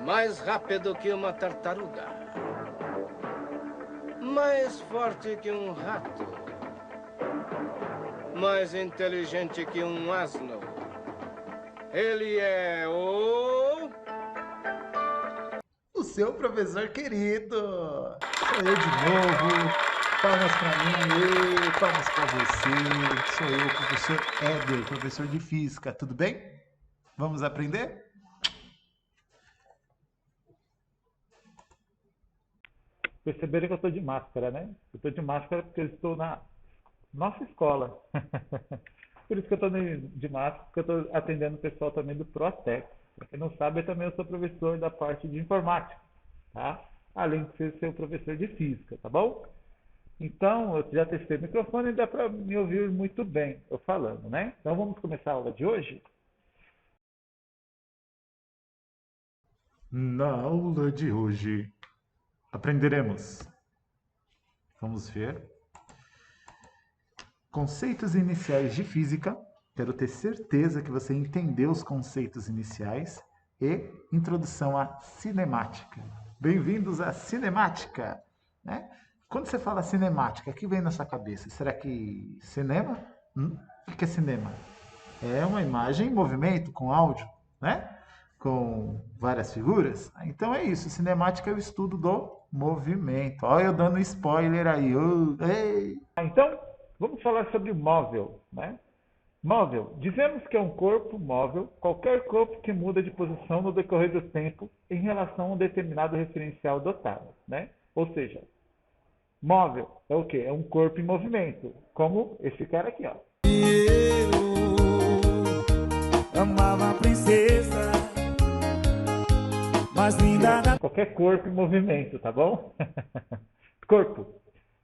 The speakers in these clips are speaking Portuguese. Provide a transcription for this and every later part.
mais rápido que uma tartaruga, mais forte que um rato, mais inteligente que um asno. Ele é o seu professor querido. Sou eu de novo. Palmas para mim, palmas para você. Sou eu, professor Éder, professor de física. Tudo bem? Vamos aprender? Perceberam que eu estou de máscara, né? Eu estou de máscara porque eu estou na nossa escola. Por isso que eu estou de máscara, porque eu estou atendendo o pessoal também do Protex. Para quem não sabe, eu sou professor da parte de informática, tá? Além de ser seu professor de física, tá bom? Então, eu já testei o microfone e dá para me ouvir muito bem eu falando, né? Então, vamos começar a aula de hoje? Na aula de hoje, aprenderemos. Vamos ver. Conceitos iniciais de física. Quero ter certeza que você entendeu os conceitos iniciais. E introdução à cinemática. Bem-vindos à cinemática, né? Quando você fala cinemática, o que vem na sua cabeça? Será que cinema? O que é cinema? É uma imagem em movimento, com áudio, né? Com várias figuras. Então é isso, cinemática é o estudo do movimento. Olha eu dando spoiler aí. Ei. Então, vamos falar sobre móvel, né? Móvel. Dizemos que é um corpo móvel, qualquer corpo que muda de posição no decorrer do tempo em relação a um determinado referencial dotado, né? Ou seja, móvel é o quê? É um corpo em movimento, como esse cara aqui, ó. Eu amava a princesa, mais linda da... Qualquer corpo em movimento, tá bom? Corpo.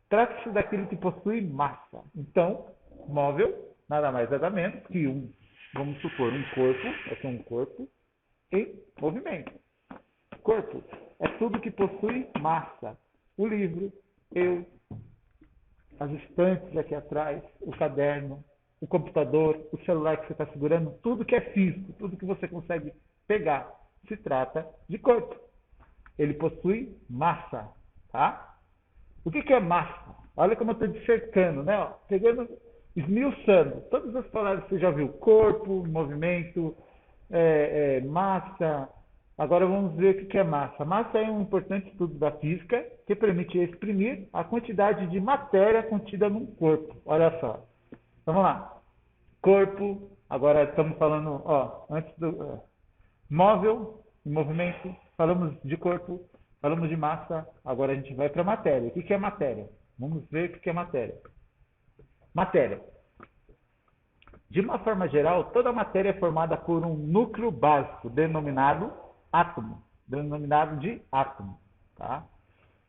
Trata-se daquilo que possui massa. Então, móvel nada mais nada menos que vamos supor, um corpo, esse é um corpo em movimento. Corpo é tudo que possui massa. O livro, eu, as estantes aqui atrás, o caderno, o computador, o celular que você está segurando, tudo que é físico, tudo que você consegue pegar, se trata de corpo. Ele possui massa, tá? O que é massa? Olha como eu estou dissertando, né? Ó, pegando, esmiuçando. Todas as palavras que você já viu. Corpo, movimento, massa. Agora vamos ver o que é massa. Massa é um importante estudo da física que permite exprimir a quantidade de matéria contida num corpo. Olha só. Vamos lá. Corpo. Agora estamos falando, ó, antes do móvel, movimento. Falamos de corpo. Falamos de massa. Agora a gente vai para matéria. O que é matéria? Vamos ver o que é matéria. Matéria. De uma forma geral, toda a matéria é formada por um núcleo básico, denominado átomo. Denominado de átomo. Tá?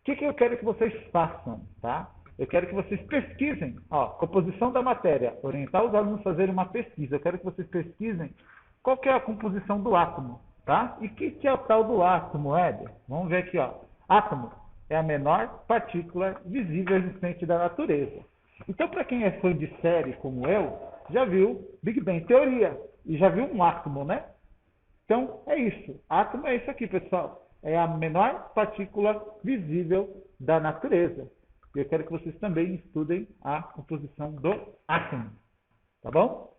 O que eu quero que vocês façam? Tá? Eu quero que vocês pesquisem. Ó, composição da matéria. Orientar os alunos a fazerem uma pesquisa. Eu quero que vocês pesquisem qual que é a composição do átomo. Tá? E o que é o tal do átomo, Éder? Vamos ver aqui. Ó. Átomo é a menor partícula visível existente da natureza. Então, para quem é fã de série como eu, já viu Big Bang Teoria e já viu um átomo, né? Então, é isso. Átomo é isso aqui, pessoal. É a menor partícula visível da natureza. E eu quero que vocês também estudem a composição do átomo. Tá bom?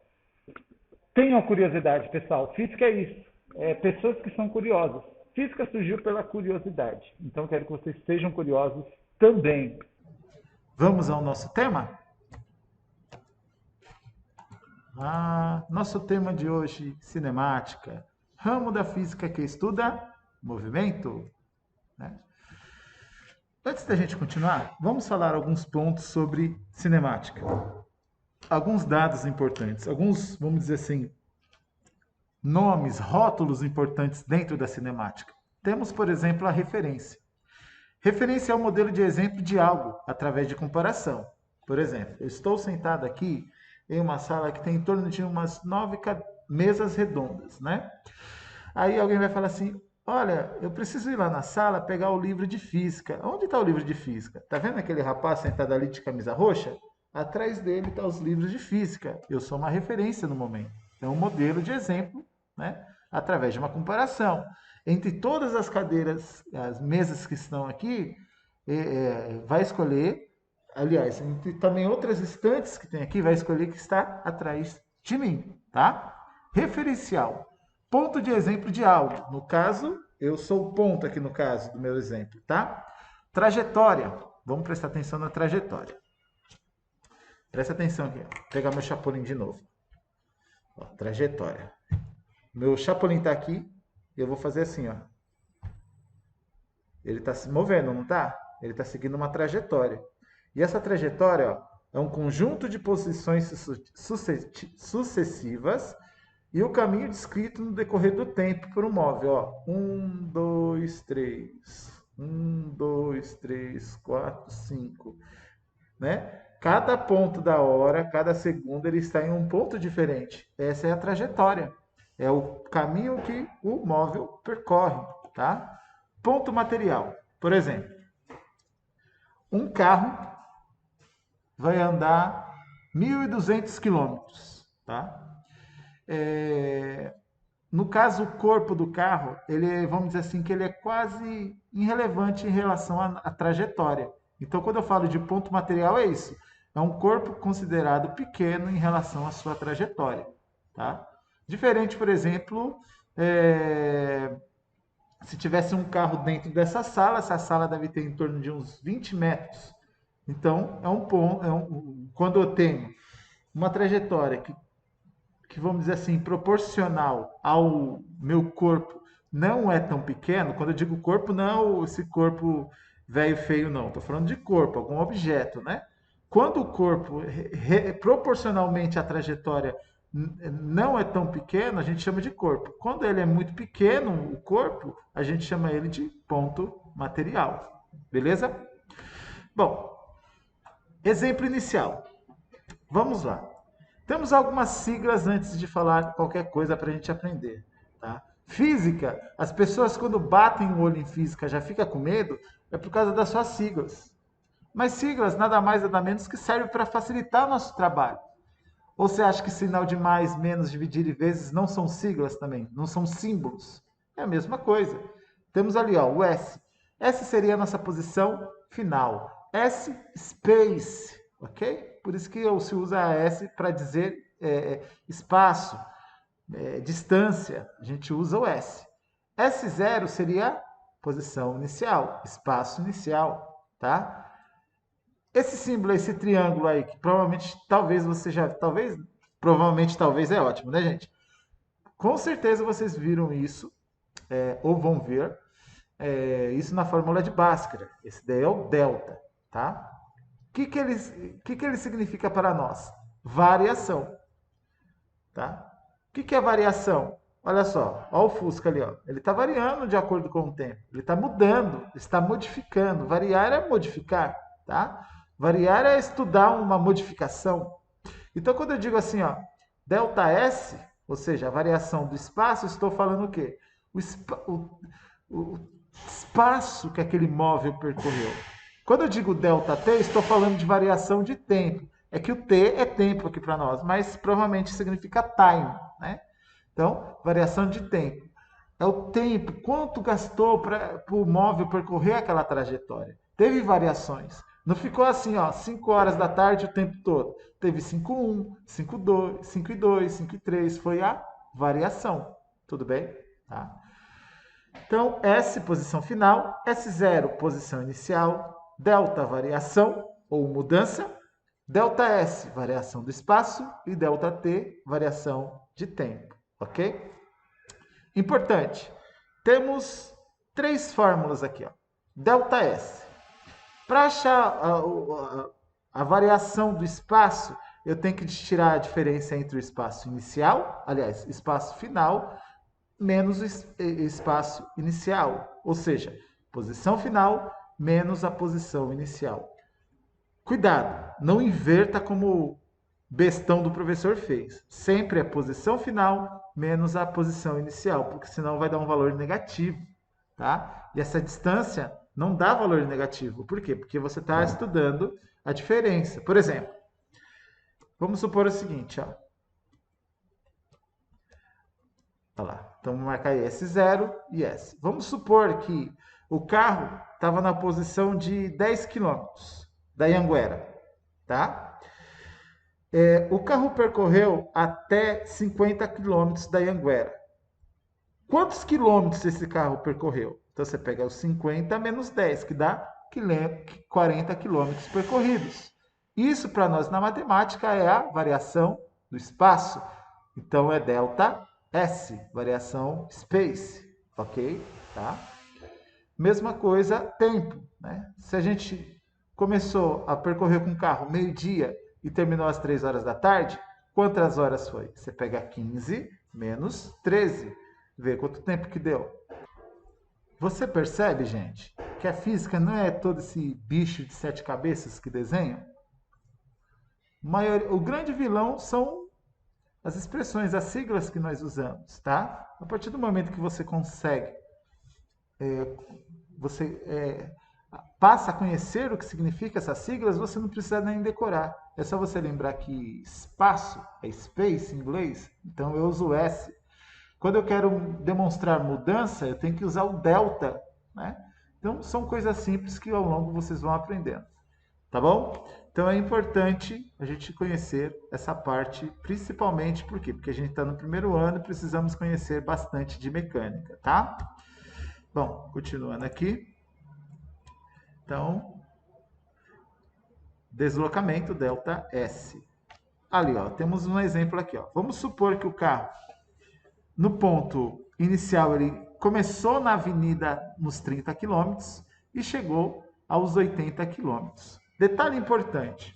Tenham curiosidade, pessoal. Física é isso. Pessoas que são curiosas. Física surgiu pela curiosidade. Então, eu quero que vocês sejam curiosos também. Vamos ao nosso tema? Nosso tema de hoje, cinemática. Ramo da física que estuda movimento. Né? Antes da gente continuar, vamos falar alguns pontos sobre cinemática. Alguns dados importantes, alguns, vamos dizer assim, nomes, rótulos importantes dentro da cinemática. Temos, por exemplo, a referência. Referência é o modelo de exemplo de algo através de comparação. Por exemplo, eu estou sentado aqui em uma sala que tem em torno de umas 9 mesas redondas, né? Aí alguém vai falar assim, olha, eu preciso ir lá na sala pegar o livro de física. Onde está o livro de física? Tá vendo aquele rapaz sentado ali de camisa roxa? Atrás dele estão os livros de física. Eu sou uma referência no momento. É um modelo de exemplo, né? Através de uma comparação. Entre todas as cadeiras, as mesas que estão aqui, vai escolher, aliás, entre também outras estantes que tem aqui, vai escolher que está atrás de mim, tá? Referencial. Ponto de exemplo de algo. No caso, eu sou o ponto aqui no caso do meu exemplo, tá? Trajetória. Vamos prestar atenção na trajetória. Presta atenção aqui. Vou pegar meu chapolim de novo. Ó, trajetória. Meu chapolim está aqui. E eu vou fazer assim, ó. Ele está se movendo, não está? Ele está seguindo uma trajetória. E essa trajetória, ó, é um conjunto de posições sucessivas e o caminho descrito no decorrer do tempo por um móvel. Ó. 1, 2, 3. 1, 2, 3, 4, 5. Né? Cada ponto da hora, cada segundo, ele está em um ponto diferente. Essa é a trajetória. É o caminho que o móvel percorre. Tá? Ponto material. Por exemplo, um carro vai andar 1.200 quilômetros. Tá? No caso, o corpo do carro, ele, vamos dizer assim, que ele é quase irrelevante em relação à trajetória. Então, quando eu falo de ponto material, é isso. É um corpo considerado pequeno em relação à sua trajetória. Tá? Diferente, por exemplo, se tivesse um carro dentro dessa sala, essa sala deve ter em torno de uns 20 metros. Então, quando eu tenho uma trajetória que, vamos dizer assim, proporcional ao meu corpo, não é tão pequeno. Quando eu digo corpo, não esse corpo velho feio, não. Estou falando de corpo, algum objeto, né? Quando o corpo, proporcionalmente à trajetória, não é tão pequeno, a gente chama de corpo. Quando ele é muito pequeno, o corpo, a gente chama ele de ponto material. Beleza? Bom, exemplo inicial. Vamos lá. Temos algumas siglas antes de falar qualquer coisa para a gente aprender. Tá? Física, as pessoas quando batem o olho em física já ficam com medo, é por causa das suas siglas. Mas siglas nada mais nada menos que servem para facilitar o nosso trabalho. Ou você acha que sinal de mais, menos, dividir e vezes não são siglas também? Não são símbolos? É a mesma coisa. Temos ali ó, o S. S seria a nossa posição final. S, space. Ok? Por isso que se usa a S para dizer espaço, distância. A gente usa o S. S0 seria posição inicial, espaço inicial. Tá? Esse símbolo, esse triângulo aí, que provavelmente, talvez você já... Provavelmente, é ótimo, né, gente? Com certeza vocês viram isso, ou vão ver, isso na fórmula de Bhaskara. Esse daí é o delta, tá? O que ele significa para nós? Variação, tá? O que é variação? Olha só, olha o Fusca ali, ó. Ele está variando de acordo com o tempo. Ele está mudando, está modificando. Variar é modificar, tá? Variar é estudar uma modificação. Então, quando eu digo assim, ó, delta S, ou seja, a variação do espaço, estou falando o quê? O espaço que aquele móvel percorreu. Quando eu digo delta T, estou falando de variação de tempo. É que o T é tempo aqui para nós, mas provavelmente significa time, né? Então, variação de tempo. É o tempo, quanto gastou para o móvel percorrer aquela trajetória. Teve variações. Não ficou assim, ó, 5 horas da tarde o tempo todo. Teve 5:1, 5:2, 5:2, 5:3. Foi a variação. Tudo bem? Tá? Então, S, posição final. S0, posição inicial. Delta, variação ou mudança. Delta S, variação do espaço. E delta T, variação de tempo. Ok? Importante. Temos 3 fórmulas aqui. Ó. Delta S. Para achar a variação do espaço, eu tenho que tirar a diferença entre o espaço inicial, aliás, espaço final, menos o espaço inicial. Ou seja, posição final menos a posição inicial. Cuidado, não inverta como o bestão do professor fez. Sempre é posição final menos a posição inicial, porque senão vai dar um valor negativo. Tá? E essa distância não dá valor negativo. Por quê? Porque você está estudando a diferença. Por exemplo, vamos supor o seguinte. Ó. Olha lá. Então, vamos marcar aí S0 e S. Vamos supor que o carro estava na posição de 10 km da Anhanguera, tá? O carro percorreu até 50 km da Anhanguera. Quantos quilômetros esse carro percorreu? Então, você pega os 50 menos 10, que dá 40 quilômetros percorridos. Isso, para nós, na matemática, é a variação do espaço. Então, é delta S, variação space, ok? Tá? Mesma coisa, tempo. Né? Se a gente começou a percorrer com o carro meio-dia e terminou às 3 horas da tarde, quantas horas foi? Você pega 15 menos 13, vê quanto tempo que deu. Você percebe, gente, que a física não é todo esse bicho de 7 cabeças que desenha? O grande vilão são as expressões, as siglas que nós usamos, tá? A partir do momento que você consegue, passa a conhecer o que significa essas siglas, você não precisa nem decorar. É só você lembrar que espaço é space em inglês, então eu uso S. Quando eu quero demonstrar mudança, eu tenho que usar o delta, né? Então, são coisas simples que ao longo vocês vão aprendendo, tá bom? Então, é importante a gente conhecer essa parte, principalmente por quê? Porque a gente está no primeiro ano e precisamos conhecer bastante de mecânica, tá? Bom, continuando aqui. Então, deslocamento delta S. Ali, ó, temos um exemplo aqui, ó. Vamos supor que o carro, no ponto inicial, ele começou na avenida nos 30 km e chegou aos 80 km. Detalhe importante.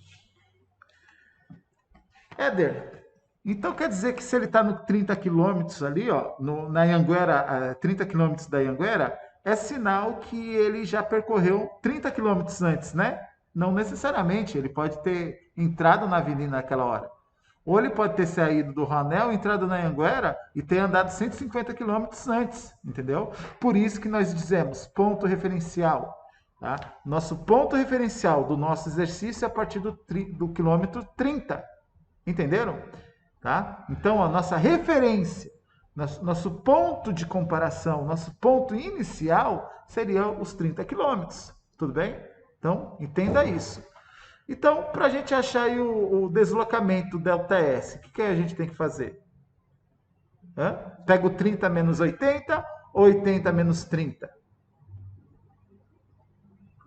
Éder, então quer dizer que se ele está no 30 km ali, ó, na Anhanguera, 30 km da Anhanguera, é sinal que ele já percorreu 30 km antes, né? Não necessariamente, ele pode ter entrado na avenida naquela hora. Ou ele pode ter saído do Roanel, entrado na Anhanguera e ter andado 150 km antes, entendeu? Por isso que nós dizemos ponto referencial. Tá? Nosso ponto referencial do nosso exercício é a partir do quilômetro 30. Entenderam? Tá? Então, a nossa referência, nosso ponto de comparação, nosso ponto inicial seria os 30 quilômetros. Tudo bem? Então, entenda isso. Então, para a gente achar aí o deslocamento ΔS, o que a gente tem que fazer? Pega o 30 menos 80 ou 80 menos 30?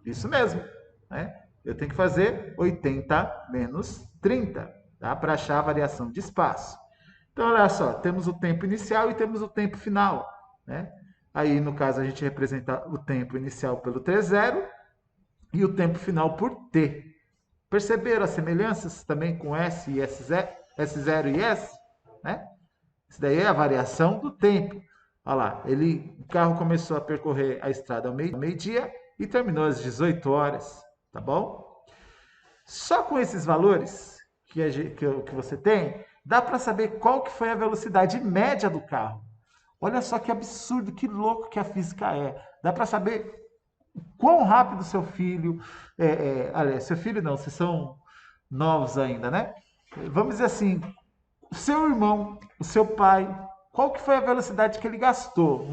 Isso mesmo. Né? Eu tenho que fazer 80 menos 30, tá? Para achar a variação de espaço. Então, olha só, temos o tempo inicial e temos o tempo final. Né? Aí, no caso, a gente representa o tempo inicial pelo T0 e o tempo final por T. Perceberam as semelhanças também com S e S0 e S? Né? Isso daí é a variação do tempo. Olha lá, o carro começou a percorrer a estrada ao meio-dia e terminou às 18 horas, tá bom? Só com esses valores que você tem, dá para saber qual que foi a velocidade média do carro. Olha só que absurdo, que louco que a física é. Dá para saber quão rápido seu filho... aliás, seu filho não, vocês são novos ainda, né? Vamos dizer assim, o seu irmão, o seu pai, qual que foi a velocidade que ele gastou?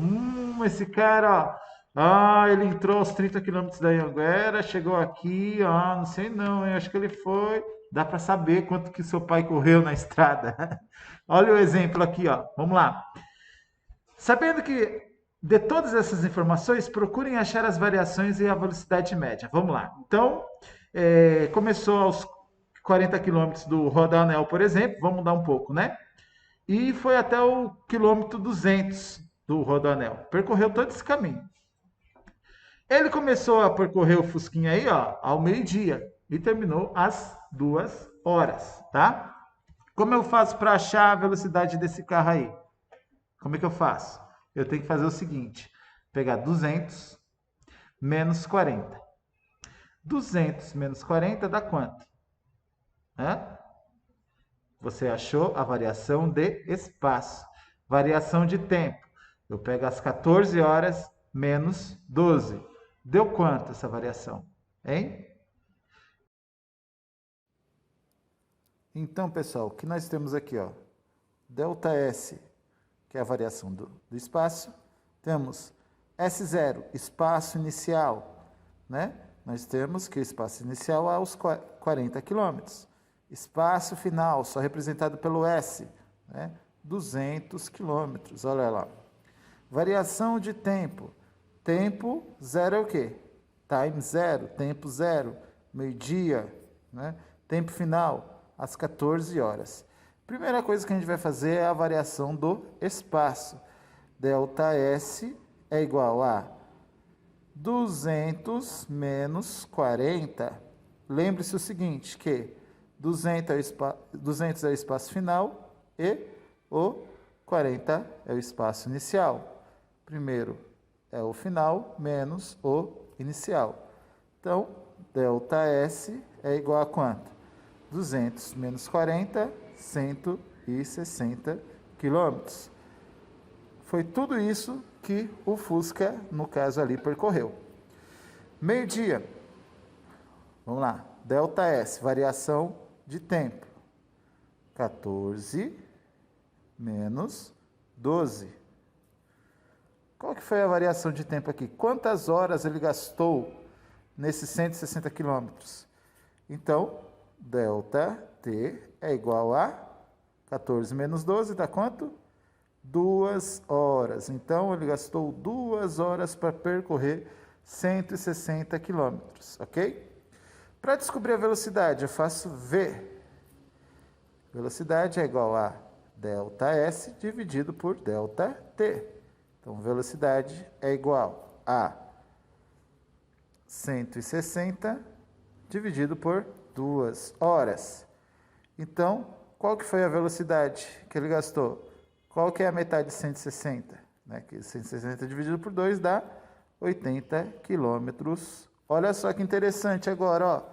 Esse cara, ó, ele entrou aos 30 km da Anhanguera, chegou aqui, não sei não, eu acho que ele foi... Dá para saber quanto que seu pai correu na estrada. Olha o exemplo aqui, ó. Vamos lá. Sabendo que de todas essas informações, procurem achar as variações e a velocidade média. Vamos lá. Então, começou aos 40 km do Rodoanel, por exemplo. Vamos mudar um pouco, né? E foi até o quilômetro 200 do Rodoanel. Percorreu todo esse caminho. Ele começou a percorrer o Fusquinha aí, ó, ao meio-dia. E terminou às 2 horas, tá? Como eu faço para achar a velocidade desse carro aí? Como é que eu faço? Eu tenho que fazer o seguinte, pegar 200 menos 40. 200 menos 40 dá quanto? Você achou a variação de espaço. Variação de tempo. Eu pego as 14 horas menos 12. Deu quanto essa variação? Hein? Então, pessoal, o que nós temos aqui? Ó? Delta S que é a variação do espaço. Temos S0, espaço inicial, né? Nós temos que o espaço inicial é os 40 km. Espaço final, só representado pelo S, né? 200 km, olha lá. Variação de tempo. Tempo zero é o quê? Time zero, tempo zero, meio-dia, né? Tempo final, às 14 horas. Primeira coisa que a gente vai fazer é a variação do espaço. ΔS é igual a 200 menos 40. Lembre-se o seguinte, que 200 é o espaço final e o 40 é o espaço inicial. Primeiro é o final menos o inicial. Então, ΔS é igual a quanto? 200 menos 40, 160 quilômetros. Foi tudo isso que o Fusca, no caso ali, percorreu. Meio-dia. Vamos lá. ΔS, variação de tempo. 14 menos 12. Qual que foi a variação de tempo aqui? Quantas horas ele gastou nesses 160 quilômetros? Então, ΔT é igual a 14 menos 12, dá quanto? 2 horas. Então, ele gastou 2 horas para percorrer 160 quilômetros, ok? Para descobrir a velocidade, eu faço V. Velocidade é igual a ΔS dividido por ΔT. Então, velocidade é igual a 160 dividido por 2 horas. Então, qual que foi a velocidade que ele gastou? Qual que é a metade de 160? Né? Que 160 dividido por 2 dá 80 quilômetros. Olha só que interessante agora, ó.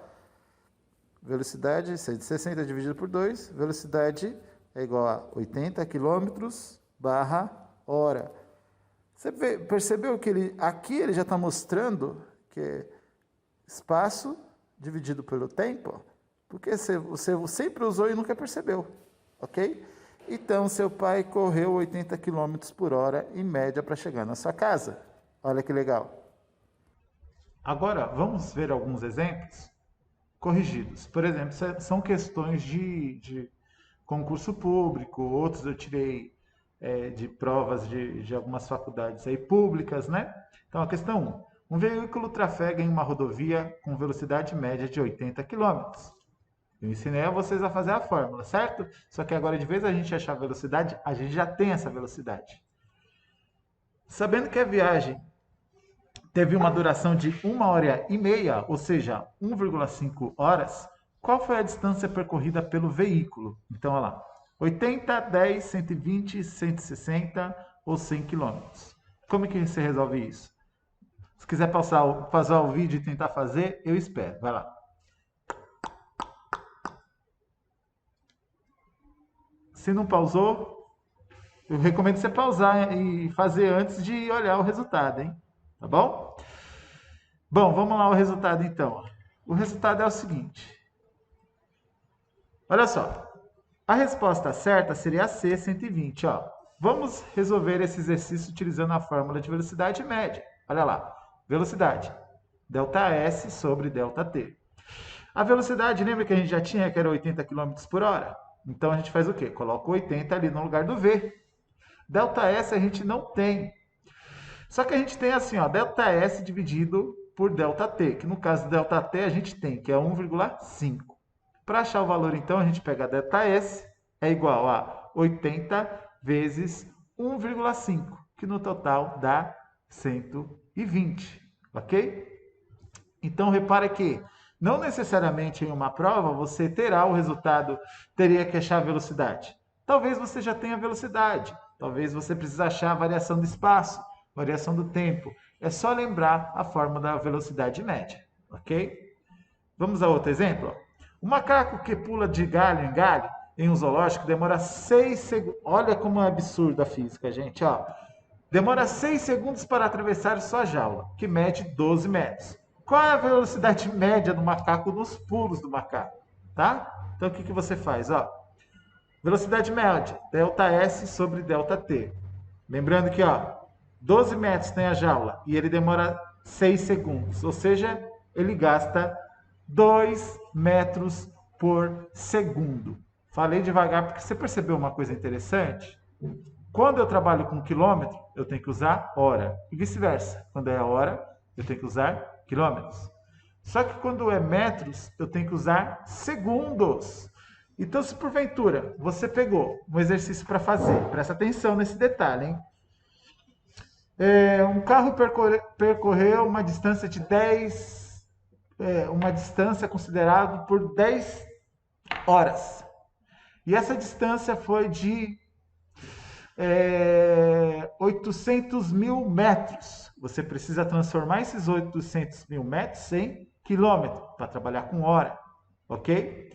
Velocidade 160 dividido por 2, velocidade é igual a 80 quilômetros barra hora. Você percebeu que aqui ele já está mostrando que é espaço dividido pelo tempo? Porque você sempre usou e nunca percebeu, ok? Então, seu pai correu 80 km por hora em média para chegar na sua casa. Olha que legal. Agora, vamos ver alguns exemplos corrigidos. Por exemplo, são questões de concurso público, outros eu tirei de provas de algumas faculdades aí públicas, né? Então, a questão 1. Um veículo trafega em uma rodovia com velocidade média de 80 km. Eu ensinei a vocês a fazer a fórmula, certo? Só que agora, de vez a gente achar a velocidade, a gente já tem essa velocidade. Sabendo que a viagem teve uma duração de 1h30, ou seja, 1,5 horas, qual foi a distância percorrida pelo veículo? Então, olha lá. 80, 10, 120, 160 ou 100 km. Como é que você resolve isso? Se quiser pausar o vídeo e tentar fazer, eu espero. Vai lá. Se não pausou, eu recomendo você pausar e fazer antes de olhar o resultado, hein? Tá bom? Bom, vamos lá o resultado então. O resultado é o seguinte. Olha só. A resposta certa seria a C, 120. Ó. Vamos resolver esse exercício utilizando a fórmula de velocidade média. Olha lá. Velocidade. ΔS sobre ΔT. A velocidade, lembra que a gente já tinha que era 80 km por hora? Então, a gente faz o quê? Coloca o 80 ali no lugar do V. ΔS a gente não tem. Só que a gente tem assim, ó, ΔS dividido por ΔT, que no caso do ΔT a gente tem, que é 1,5. Para achar o valor, então, a gente pega a ΔS, é igual a 80 vezes 1,5, que no total dá 120, ok? Então, repara que não necessariamente em uma prova você terá o resultado, teria que achar a velocidade. Talvez você já tenha a velocidade, talvez você precise achar a variação do espaço, variação do tempo. É só lembrar a fórmula da velocidade média, ok? Vamos a outro exemplo? O macaco que pula de galho em galho em um zoológico demora 6 segundos. Olha como é absurda a física, gente. Ó. Demora 6 segundos para atravessar sua jaula, que mede 12 metros. Qual é a velocidade média do macaco nos pulos do macaco? Tá? Então, o que você faz? Ó, velocidade média, ΔS sobre ΔT. Lembrando que, ó, 12 metros tem a jaula e ele demora 6 segundos, ou seja, ele gasta 2 metros por segundo. Falei devagar porque você percebeu uma coisa interessante? Quando eu trabalho com quilômetro, eu tenho que usar hora. E vice-versa. Quando é hora, eu tenho que usar quilômetros. Só que quando é metros, eu tenho que usar segundos. Então, se porventura você pegou um exercício para fazer, presta atenção nesse detalhe, hein? Um carro percorreu uma distância de 10, uma distância considerada por 10 horas. E essa distância foi de 800 mil metros. Você precisa transformar esses 800 mil metros em quilômetro para trabalhar com hora, ok?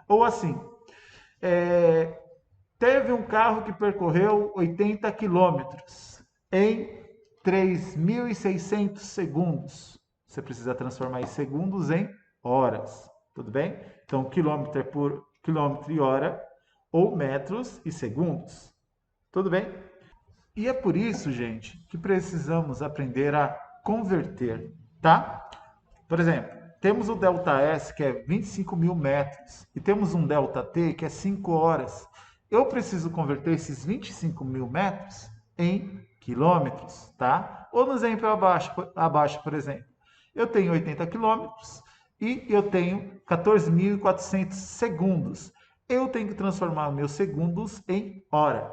Ou assim, teve um carro que percorreu 80 quilômetros em 3.600 segundos. Você precisa transformar em segundos em horas, tudo bem? Então, quilômetro é por quilômetro e hora, ou metros e segundos. Tudo bem? E é por isso, gente, que precisamos aprender a converter, tá? Por exemplo, temos o ΔS, que é 25 mil metros, e temos um ΔT, que é 5 horas. Eu preciso converter esses 25 mil metros em quilômetros, tá? Ou no exemplo abaixo, por exemplo. Eu tenho 80 quilômetros e eu tenho 14.400 segundos. Eu tenho que transformar meus segundos em hora.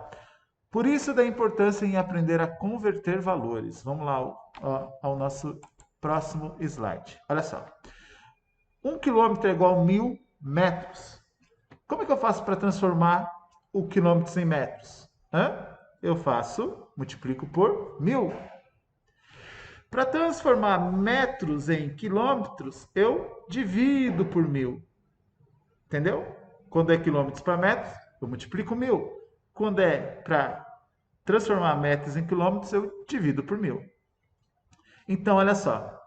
Por isso da importância em aprender a converter valores. Vamos lá ao nosso próximo slide. Olha só. 1 quilômetro é igual a 1.000 metros. Como é que eu faço para transformar o quilômetros em metros? Eu multiplico por 1.000. Para transformar metros em quilômetros, eu divido por 1.000. Entendeu? Quando é quilômetros para metros, eu multiplico 1.000. Quando é para transformar metros em quilômetros, eu divido por 1.000. Então, olha só.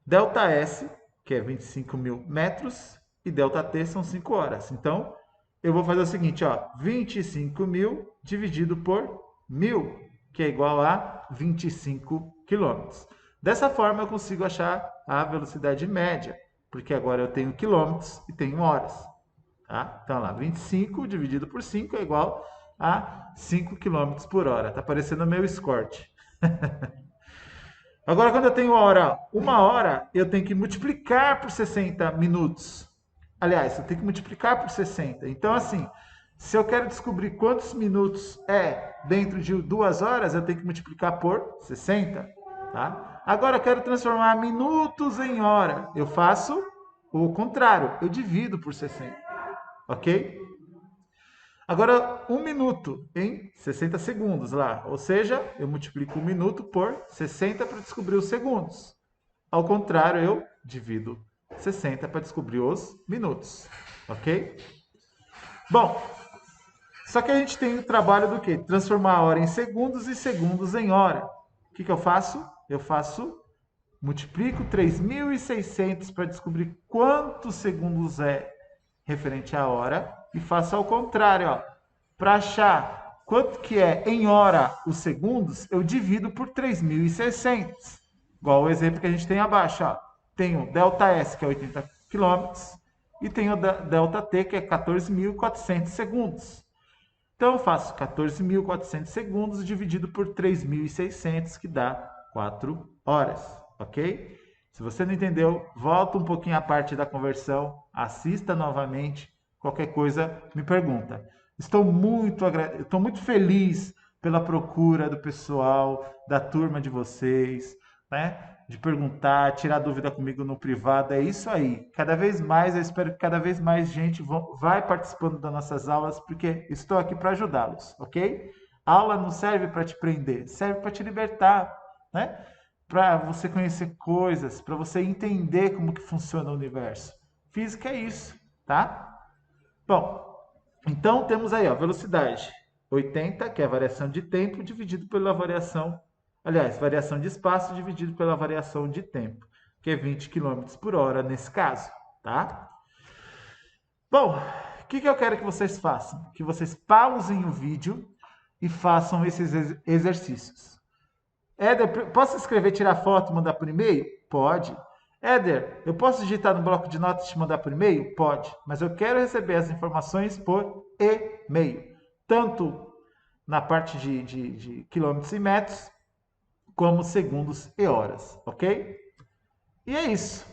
ΔS, que é 25 mil metros, e ΔT são 5 horas. Então, eu vou fazer o seguinte, ó, 25 mil dividido por 1.000, que é igual a 25 quilômetros. Dessa forma, eu consigo achar a velocidade média, porque agora eu tenho quilômetros e tenho horas. Tá? Então, lá, 25 dividido por 5 é igual a 5 km por hora. Está parecendo o meu escort. Agora, quando eu tenho uma hora, eu tenho que multiplicar por 60 minutos. Aliás, eu tenho que multiplicar por 60. Então, assim, se eu quero descobrir quantos minutos é dentro de 2 horas, eu tenho que multiplicar por 60. Tá? Agora, eu quero transformar minutos em hora. Eu faço o contrário. Eu divido por 60. Ok? Agora, 1 minuto em 60 segundos lá. Ou seja, eu multiplico 1 minuto por 60 para descobrir os segundos. Ao contrário, eu divido 60 para descobrir os minutos. Ok? Bom, só que a gente tem o trabalho do quê? Transformar a hora em segundos e segundos em hora. O que eu faço? Multiplico 3.600 para descobrir quantos segundos é referente à hora e faço ao contrário, para achar quanto que é em hora os segundos, eu divido por 3.600, igual o exemplo que a gente tem abaixo, tenho ΔS, que é 80 km, e tenho ΔT, que é 14.400 segundos. Então, eu faço 14.400 segundos dividido por 3.600, que dá 4 horas, ok? Se você não entendeu, volta um pouquinho à parte da conversão, assista novamente, qualquer coisa me pergunta. Estou muito feliz pela procura do pessoal, da turma de vocês, né? De perguntar, tirar dúvida comigo no privado, é isso aí. Cada vez mais, eu espero que cada vez mais gente vai participando das nossas aulas, porque estou aqui para ajudá-los, ok? A aula não serve para te prender, serve para te libertar, né? Para você conhecer coisas, para você entender como que funciona o universo. Física é isso, tá? Bom, então temos aí, velocidade 80, que é a variação de tempo, dividido pela variação de espaço dividido pela variação de tempo, que é 20 km por hora nesse caso, tá? Bom, o que eu quero que vocês façam? Que vocês pausem o vídeo e façam esses exercícios. Éder, posso escrever, tirar foto e mandar por e-mail? Pode. Éder, eu posso digitar no bloco de notas e te mandar por e-mail? Pode. Mas eu quero receber as informações por e-mail. Tanto na parte de quilômetros e metros, como segundos e horas, ok? E é isso.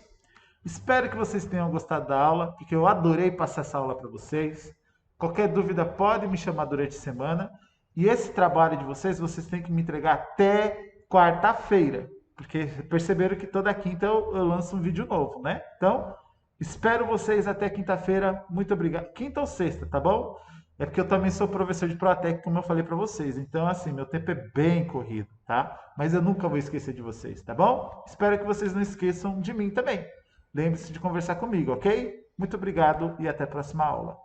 Espero que vocês tenham gostado da aula, porque eu adorei passar essa aula para vocês. Qualquer dúvida pode me chamar durante a semana. E esse trabalho de vocês têm que me entregar até quarta-feira, porque perceberam que toda quinta eu lanço um vídeo novo, né? Então, espero vocês até quinta-feira. Muito obrigado. Quinta ou sexta, tá bom? É porque eu também sou professor de Protec, como eu falei para vocês. Então, assim, meu tempo é bem corrido, tá? Mas eu nunca vou esquecer de vocês, tá bom? Espero que vocês não esqueçam de mim também. Lembre-se de conversar comigo, ok? Muito obrigado e até a próxima aula.